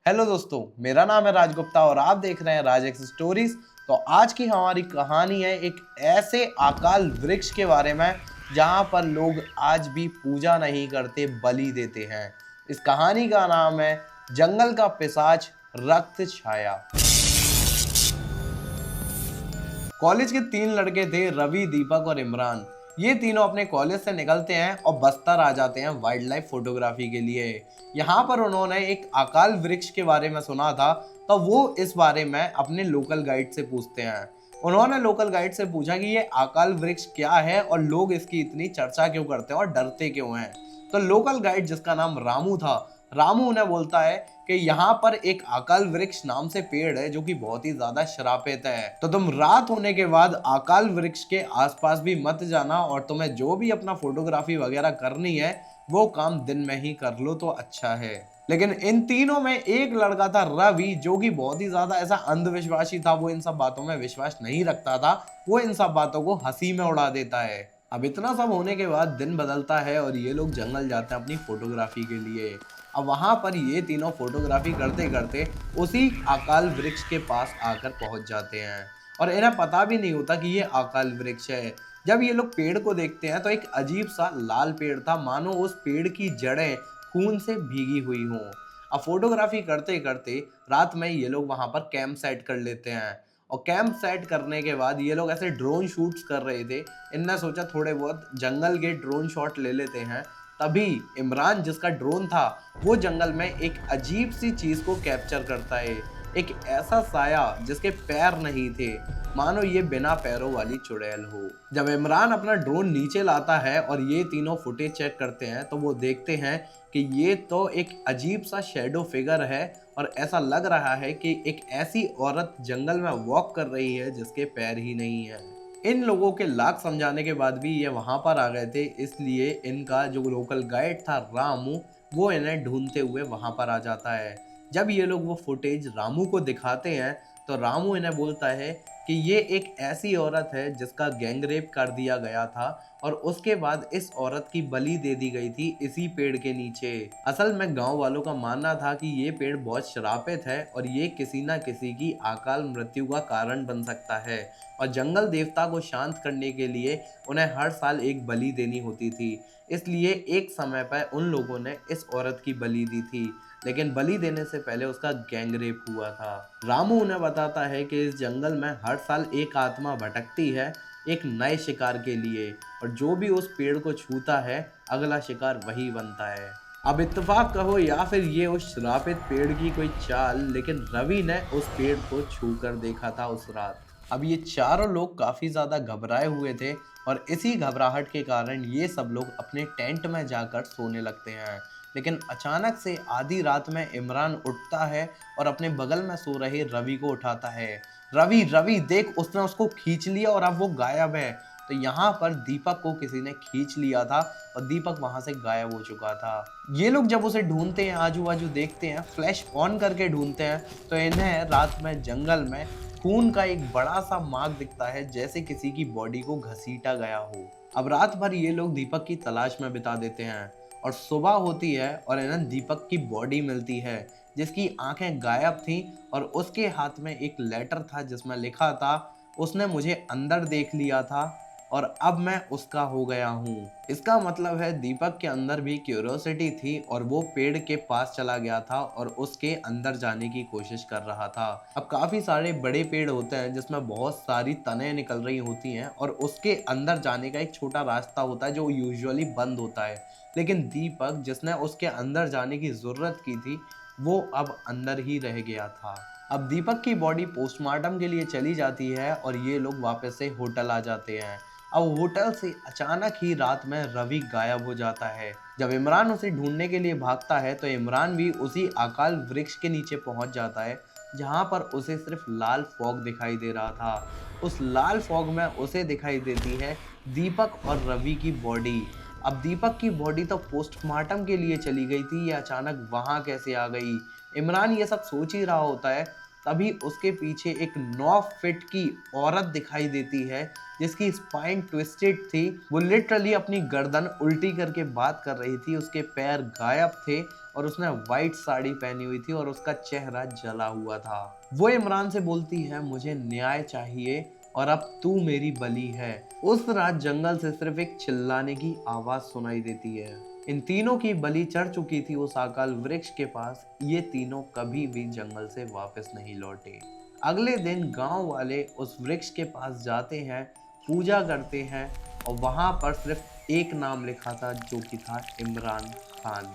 Hello दोस्तों, मेरा नाम है राज गुप्ता और आप देख रहे हैं राज एक्स स्टोरीज। तो आज की हमारी कहानी है एक ऐसे अकाल वृक्ष के बारे में जहां पर लोग आज भी पूजा नहीं करते, बलि देते हैं। इस कहानी का नाम है जंगल का पिशाच रक्त छाया। कॉलेज के 3 लड़के थे, रवि, दीपक और इमरान। ये तीनों अपने कॉलेज से निकलते हैं और बस्तर आ जाते हैं वाइल्ड लाइफ फोटोग्राफी के लिए। यहाँ पर उन्होंने एक अकाल वृक्ष के बारे में सुना था, तो वो इस बारे में अपने लोकल गाइड से पूछते हैं। उन्होंने लोकल गाइड से पूछा कि ये अकाल वृक्ष क्या है और लोग इसकी इतनी चर्चा क्यों करते हैं और डरते क्यों हैं। तो लोकल गाइड, जिसका नाम रामू था, रामू उन्हें बोलता है कि यहाँ पर एक अकाल वृक्ष नाम से पेड़ है जो कि बहुत ही ज्यादा श्रापित है। तो तुम रात होने के बाद अकाल वृक्ष के आसपास भी मत जाना और तुम्हें जो भी अपना फोटोग्राफी वगैरह करनी है वो काम दिन में ही कर लो तो अच्छा है। लेकिन इन तीनों में एक लड़का था रवि, जो कि बहुत ही ज्यादा ऐसा अंधविश्वासी था। वो इन सब बातों में विश्वास नहीं रखता था, वो इन सब बातों को हंसी में उड़ा देता है। अब इतना सब होने के बाद दिन बदलता है और ये लोग जंगल जाते हैं अपनी फोटोग्राफी के लिए। अब वहां पर ये तीनों फोटोग्राफी करते करते उसी अकाल वृक्ष के पास आकर पहुंच जाते हैं और इन्हें पता भी नहीं होता कि ये अकाल वृक्ष है। जब ये लोग पेड़ को देखते हैं तो एक अजीब सा लाल पेड़ था, मानो उस पेड़ की जड़ें खून से भीगी हुई हों। अब फोटोग्राफी करते करते रात में ये लोग वहां पर कैंप सेट कर लेते हैं और कैंप सेट करने के बाद ये लोग ऐसे ड्रोन शूट्स कर रहे थे। इनने सोचा थोड़े बहुत जंगल के ड्रोन शॉट ले लेते हैं। तभी इमरान, जिसका ड्रोन था, वो जंगल में एक अजीब सी चीज को कैप्चर करता है। एक ऐसा साया जिसके पैर नहीं थे, मानो ये बिना पैरों वाली चुड़ैल हो। जब इमरान अपना ड्रोन नीचे लाता है और ये तीनों फुटेज चेक करते हैं तो वो देखते हैं कि ये तो एक अजीब सा शैडो फिगर है और ऐसा लग रहा है कि एक ऐसी औरत जंगल में वॉक कर रही है जिसके पैर ही नहीं है। इन लोगों के लाख समझाने के बाद भी ये वहां पर आ गए थे, इसलिए इनका जो लोकल गाइड था रामू, वो इन्हें ढूंढते हुए वहां पर आ जाता है। जब ये लोग वो फुटेज रामू को दिखाते हैं तो रामू इन्हें बोलता है कि ये एक ऐसी औरत है जिसका गैंग रेप कर दिया गया था और उसके बाद इस औरत की बलि दे दी गई थी इसी पेड़ के नीचे। असल में गांव वालों का मानना था कि ये पेड़ बहुत श्रापित है और ये किसी ना किसी की अकाल मृत्यु का कारण बन सकता है और जंगल देवता को शांत करने के लिए उन्हें हर साल एक बलि देनी होती थी। इसलिए एक समय पर उन लोगों ने इस औरत की बलि दी थी, लेकिन बलि देने से पहले उसका गैंग रेप हुआ था। रामू उन्हें बताता है कि इस जंगल में हर साल एक आत्मा भटकती है एक नए शिकार के लिए और जो भी उस पेड़ को छूता है अगला शिकार वही बनता है। अब इत्तेफाक कहो या फिर ये उस श्रापित पेड़ की कोई चाल, लेकिन रवि ने उस पेड़ को छू कर देखा था उस रात। अब ये चारों लोग काफी ज्यादा घबराए हुए थे और इसी घबराहट के कारण ये सब लोग अपने टेंट में जाकर सोने लगते हैं। लेकिन अचानक से आधी रात में इमरान उठता है और अपने बगल में सो रहे रवि को उठाता है। रवि रवि देख, उसने उसको खींच लिया और अब वो गायब है। तो यहाँ पर दीपक को किसी ने खींच लिया था और दीपक वहां से गायब हो चुका था। ये लोग जब उसे ढूंढते हैं, आजू बाजू देखते हैं, फ्लैश ऑन करके ढूंढते हैं, तो इन्हें रात में जंगल में खून का एक बड़ा सा मार्ग दिखता है, जैसे किसी की बॉडी को घसीटा गया हो। अब रात भर ये लोग दीपक की तलाश में बिता देते हैं और सुबह होती है और इन्हें दीपक की बॉडी मिलती है जिसकी आंखें गायब थीं और उसके हाथ में एक लेटर था जिसमें लिखा था, उसने मुझे अंदर देख लिया था और अब मैं उसका हो गया हूँ। इसका मतलब है दीपक के अंदर भी क्यूरियोसिटी थी और वो पेड़ के पास चला गया था और उसके अंदर जाने की कोशिश कर रहा था। अब काफी सारे बड़े पेड़ होते हैं जिसमें बहुत सारी तने निकल रही होती हैं और उसके अंदर जाने का एक छोटा रास्ता होता है जो यूजुअली बंद होता है, लेकिन दीपक, जिसने उसके अंदर जाने की जरूरत की थी, वो अब अंदर ही रह गया था। अब दीपक की बॉडी पोस्टमार्टम के लिए चली जाती है और ये लोग वापस से होटल आ जाते हैं। अब होटल से अचानक ही रात में रवि गायब हो जाता है। जब इमरान उसे ढूंढने के लिए भागता है तो इमरान भी उसी अकाल वृक्ष के नीचे पहुंच जाता है जहां पर उसे सिर्फ लाल फॉग दिखाई दे रहा था। उस लाल फॉग में उसे दिखाई देती है दीपक और रवि की बॉडी। अब दीपक की बॉडी तो पोस्टमार्टम के लिए चली गई थी, ये अचानक वहां कैसे आ गई? इमरान ये सब सोच ही रहा होता है, तभी उसके पीछे एक 9 फीट की औरत दिखाई देती है जिसकी स्पाइन ट्विस्टेड थी। वो लिटरली अपनी गर्दन उल्टी करके बात कर रही थी, उसके पैर गायब थे और उसने वाइट साड़ी पहनी हुई थी और उसका चेहरा जला हुआ था। वो इमरान से बोलती है, मुझे न्याय चाहिए और अब तू मेरी बलि है। उस रात जंगल से सिर्फ एक चिल्लाने की आवाज सुनाई देती है। इन तीनों की बलि चढ़ चुकी थी उस अकाल वृक्ष के पास। ये तीनों कभी भी जंगल से वापस नहीं लौटे। अगले दिन गांव वाले उस वृक्ष के पास जाते हैं, पूजा करते हैं और वहां पर सिर्फ एक नाम लिखा था जो कि था इमरान खान।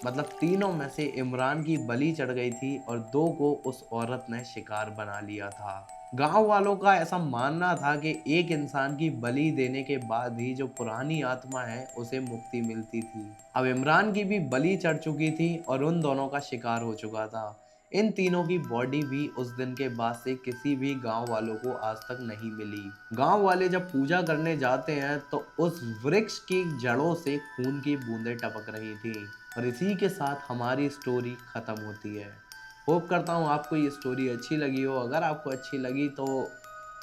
मतलब तीनों में से इमरान की बलि चढ़ गई थी और दो को उस औरत ने शिकार बना लिया था। गांव वालों का ऐसा मानना था कि एक इंसान की बलि देने के बाद ही जो पुरानी आत्मा है उसे मुक्ति मिलती थी। अब इमरान की भी बलि चढ़ चुकी थी और उन दोनों का शिकार हो चुका था। इन तीनों की बॉडी भी उस दिन के बाद से किसी भी गांव वालों को आज तक नहीं मिली। गांव वाले जब पूजा करने जाते हैं तो उस वृक्ष की जड़ों से खून की बूंदें टपक रही थी। और इसी के साथ हमारी स्टोरी खत्म होती है। होप करता हूँ आपको ये स्टोरी अच्छी लगी हो। अगर आपको अच्छी लगी तो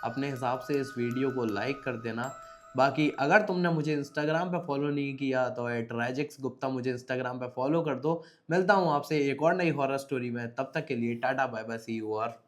अपने हिसाब से इस वीडियो को लाइक कर देना। बाकी अगर तुमने मुझे इंस्टाग्राम पे फॉलो नहीं किया तो @राजेक्स गुप्ता मुझे इंस्टाग्राम पे फॉलो कर दो। मिलता हूँ आपसे एक और नई हॉरर स्टोरी में। तब तक के लिए tata bye bye, see you और